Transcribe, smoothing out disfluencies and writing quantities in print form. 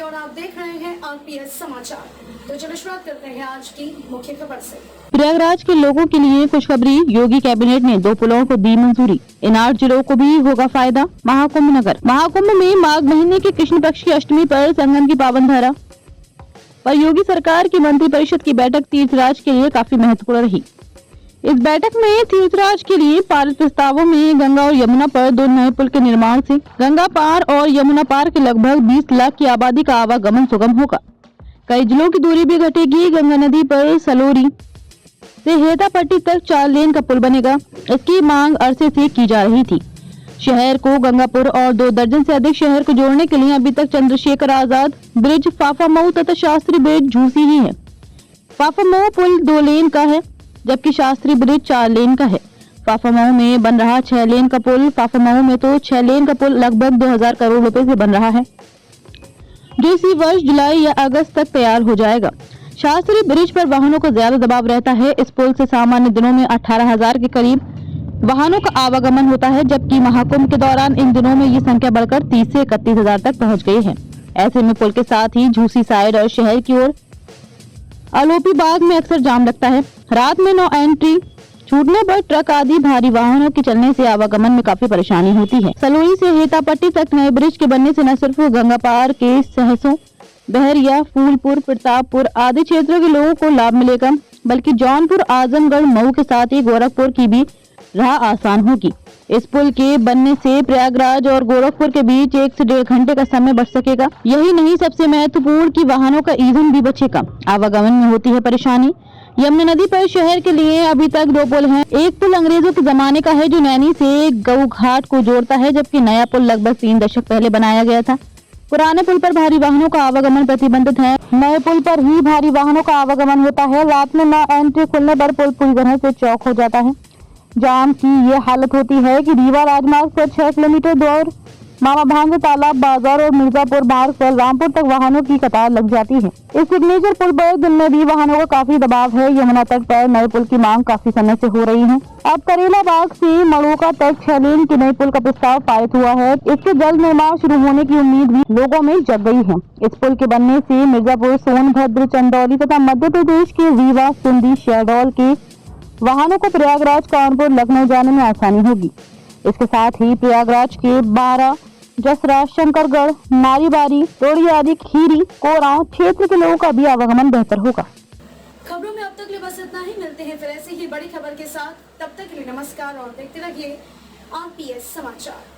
और आप देख रहे हैं आरपीएस समाचार। तो चलो शुरुआत करते हैं आज की मुख्य खबर से। प्रयागराज के लोगों के लिए खुशखबरी, योगी कैबिनेट ने 2 पुलों को दी मंजूरी। इन 8 जिलों को भी होगा फायदा। महाकुंभ नगर। महाकुंभ में माघ महीने के कृष्ण पक्ष की अष्टमी पर संगम की पावन धारा पर योगी सरकार की मंत्रिपरिषद की बैठक तीर्थराज के लिए काफी महत्वपूर्ण रही। इस बैठक में तीर्थराज के लिए पारित प्रस्तावों में गंगा और यमुना पर 2 नए पुल के निर्माण से गंगा पार और यमुना पार के लगभग 20 लाख की आबादी का आवागमन सुगम होगा। कई जिलों की दूरी भी घटेगी। गंगा नदी पर सलोरी से हेतापट्टी तक 4 लेन का पुल बनेगा। इसकी मांग अरसे से की जा रही थी। शहर को गंगापुर और 2 दर्जन से अधिक शहर को जोड़ने के लिए अभी तक चंद्रशेखर आजाद ब्रिज, फाफामऊ तथा शास्त्री ब्रिज झूसी ही है। फाफामऊ पुल 2 लेन का है, जबकि शास्त्री ब्रिज 4 लेन का है। फाफामऊ में बन रहा 6 लेन का पुल। फाफामऊ में तो 6 लेन का पुल लगभग 2000 करोड़ रुपए से बन रहा है, जो इसी वर्ष जुलाई या अगस्त तक तैयार हो जाएगा। शास्त्री ब्रिज पर वाहनों को ज्यादा दबाव रहता है। इस पुल से सामान्य दिनों में 18,000 के करीब वाहनों का आवागमन होता है, जबकि महाकुंभ के दौरान इन दिनों में ये संख्या बढ़कर 30 से 31,000 तक पहुंच गई है। ऐसे में पुल के साथ ही झूसी साइड और शहर की ओर आलोपी बाग में अक्सर जाम लगता है। रात में नो एंट्री छूटने पर ट्रक आदि भारी वाहनों के चलने से आवागमन में काफी परेशानी होती है। सलोरी से हेतापट्टी तक नए ब्रिज के बनने से न सिर्फ गंगा पार के सहसों, बहरिया, फूलपुर, प्रतापपुर आदि क्षेत्रों के लोगों को लाभ मिलेगा, बल्कि जौनपुर, आजमगढ़, मऊ के साथ ही गोरखपुर की भी राह आसान होगी। इस पुल के बनने से प्रयागराज और गोरखपुर के बीच 1 से 1.5 घंटे का समय बच सकेगा। यही नहीं, सबसे महत्वपूर्ण कि वाहनों का ईंधन भी बचेगा। आवागमन में होती है परेशानी। यमुना नदी पर शहर के लिए अभी तक 2 पुल हैं। एक पुल अंग्रेजों के जमाने का है, जो नैनी से गऊ घाट को जोड़ता है, जबकि नया पुल लगभग 3 दशक पहले बनाया गया था। पुराने पुल पर भारी वाहनों का आवागमन प्रतिबंधित है। नए पुल पर ही भारी वाहनों का आवागमन होता है। रात में न एंट्री खुलने पर पुल पूरी तरह से चौक हो जाता है। जाम की ये हालत होती है कि रीवा राजमार्ग पर 6 किलोमीटर दूर मामा भांगे तालाब बाजार और मिर्जापुर मार्ग पर रामपुर तक वाहनों की कतार लग जाती है। इस सिग्नेचर पुल पर दिन में भी वाहनों का काफी दबाव है। यमुना तट पर नए पुल की मांग काफी समय से हो रही है। अब करेला बाग से मड़ोका तक 6 लेन के नए पुल का प्रस्ताव पारित हुआ है। इसके जल्द निर्माण शुरू होने की उम्मीद भी लोगों में जग गई है। इस पुल के बनने से मिर्जापुर, सोनभद्र, चंदौली तथा मध्य प्रदेश के रीवा, सिंधी, शहडोल के वाहनों को प्रयागराज, कानपुर, लखनऊ जाने में आसानी होगी। इसके साथ ही प्रयागराज के 12, जसरा, शंकरगढ़, नारीबारी, तोड़ी आदि खीरी, कोरा क्षेत्र के लोगों का भी आवागमन बेहतर होगा। खबरों में अब तक लिए बस इतना ही। मिलते हैं फिर ऐसी ही बड़ी खबर के साथ। तब तक के लिए नमस्कार और देखते रहिए आरपीएस समाचार।